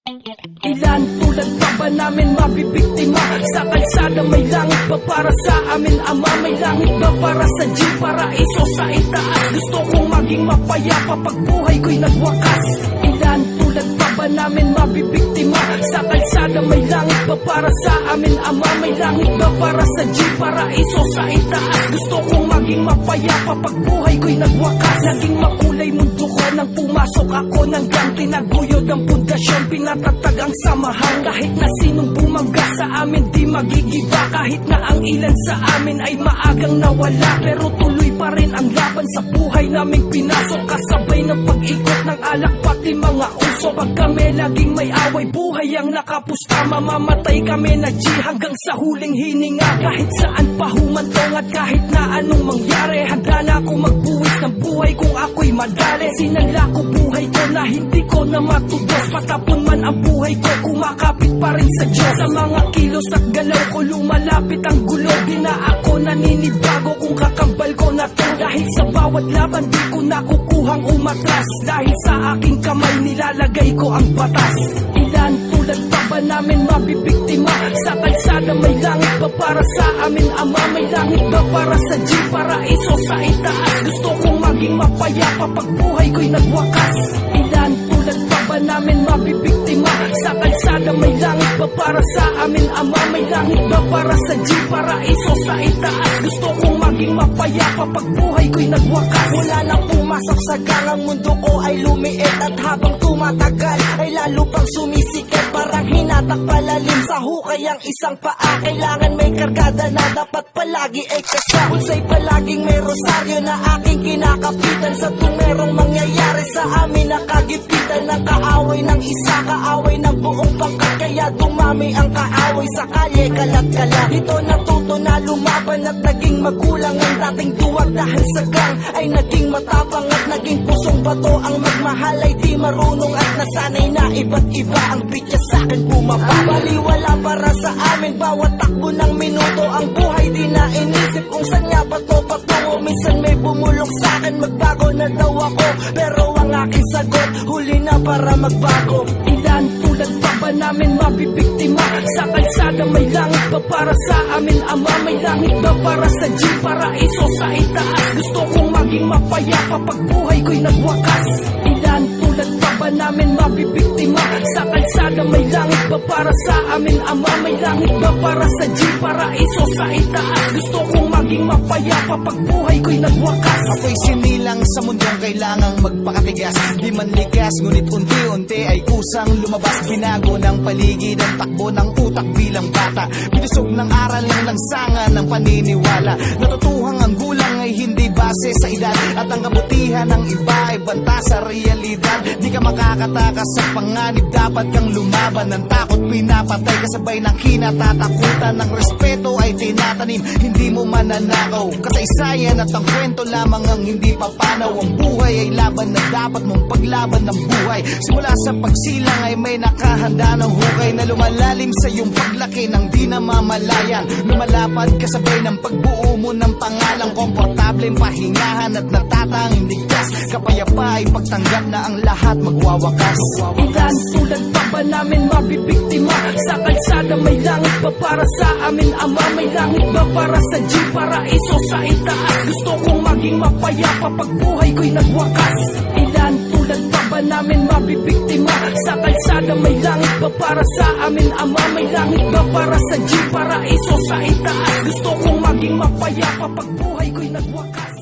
Ilan tulad pa ba namin mabibiktima? Sa kalsada may langit ba para sa amin Ama? May langit ba para sa G? Paraiso sa itaas. Gusto kong maging mapayapa pag buhay ko'y nagwakas. Ilan tulad pa ba namin mabibiktima? Sa kalsada may langit ba para sa amin Ama? May langit ba para sa G? Paraiso sa itaas. Gusto kong maging mapayapa pag buhay ko'y nagwakas. Naging makulay mundo ko nang pumasok ako ng gang. Tinaguyod ang pundasyon, pinatatag ang samahan. Kahit na sinong bumangga sa amin di magigiba. Kahit na ang ilan sa amin ay maagang nawala, pero tuloy pa rin ang laban sa buhay naming pinasok. Kasabay ng pag-ikot ng alak pati mga uso. Pag kami laging may away, buhay ang nakapusta. Mamamatay kami na G hanggang sa huling hininga. Kahit saan pa humantong at kahit na anong mangyari, handa na ako magbuwis ng buhay kung ako'y madali. Sinala ko buhay ko na hindi ko na matudos. Patapon man ang buhay ko, kumakapit pa rin sa Diyos. Sa mga kilos at galaw ko lumalapit ang gulo. Di na ako naninibago kung kakambal ko na to. Dahil sa bawat laban di ko nakukuhang umatras. Dahil sa aking kamay nilalagay ko ang batas. Ilan tulad pa ba namin mabibiktima? Sa kalsada may langit ba para sa amin Ama? May langit ba para sa G? Paraiso sa itaas. Gusto kong maging mapayapa pag buhay ko'y nagwakas. Ilan tulad pa ba namin mabibiktima? Sa kalsada may langit ba para sa amin Ama? May langit ba para sa G? Paraiso sa itaas. Gusto kong maging mapayapa pag buhay ko'y nagwakas. Mula nang pumasok sa gang, ang mundo ko ay lumiit. At habang tumatagal ay lalo pang sumisikip. Parang hinatak palalim sa hukay ang isang paa. Kailangan may kargada na dapat palagi ay kasa. Ulsay palaging may rosaryo na aking kinakapitan. Sa tuwing merong mangyayari sa amin, nakagipitan ng kaaway ng isa, kaaway ng buong pangkat. Kaya dumami ang kaaway sa kalye, kalat-kalat. Dito natuto na lumaban at naging magulang. Ang dating duwag dahil sa gang ay naging matapang. At naging pusong bato ang magmahal ay di marunong. At nasanay na iba't iba ang bitya sa'kin bumaba. Baliwala para sa amin bawat takbo ng minuto. Ang buhay di na inisip kung saan nga ba to patungo. Minsan may bumulong sa'kin, magbago na daw ako. Pero ang aking sagot, huli na para magbago. Ilan tulad pa ba namin mabibiktima? Sa kalsada may langit ba para sa amin Ama? May langit ba para sa G? Paraiso sa itaas. Gusto kong maging mapayapa pag buhay ko'y nagwakas. Ilan tulad pa ba namin mabibiktima? Sa kalsada may langit ba para sa amin Ama? May langit ba para sa G? Paraiso sa itaas. Gusto kong maging mapayapa pag buhay ko'y nagwakas. Ako'y sinilang sa mundong kailangang magpakatigas. Di man ligas, ngunit unti-unti ay kusang lumabas. Binago ng paligid ang takbo ng utak bilang bata. Binusog ng aral ng lansangan ng paniniwala. Natutuhang ang gulang ay hindi base sa edad. At ang kabutihan ng iba ay banta sa realidad. Di ka makakatakas sa panganib, dapat kang lumaban. Ng takot pinapatay kasabay ng kinatatakutan. Ng respeto ay tinatanim, hindi mo mananakaw. Kasaysayan at ang kwento lamang ang hindi papanaw. Ang buhay ay laban na dapat mong paglaban ng buhay. Simula sa pagsilang ay may nakahanda ng hukay na lumalalim sa iyong paglaki ng di namamalayan. Lumalapad kasabay ng pagbuo mo ng pangalang komportableng pahingahan at natatanging ligtas. Kapayapa ay pagtanggap na ang lahat magwawakas. Ilan tulad pa ba namin mabibiktima? Sa kalsada may langit ba para sa amin Ama? May langit ba para sa G? Paraiso sa itaas. Gusto kong maging mapayapa pag buhay ko'y nagwakas. Ilan tulad pa ba namin mabibiktima? Sa kalsada may langit ba para sa amin Ama? May langit ba para sa G? Paraiso sa itaas. Gusto kong maging mapayapa pag buhay ko'y nagwakas.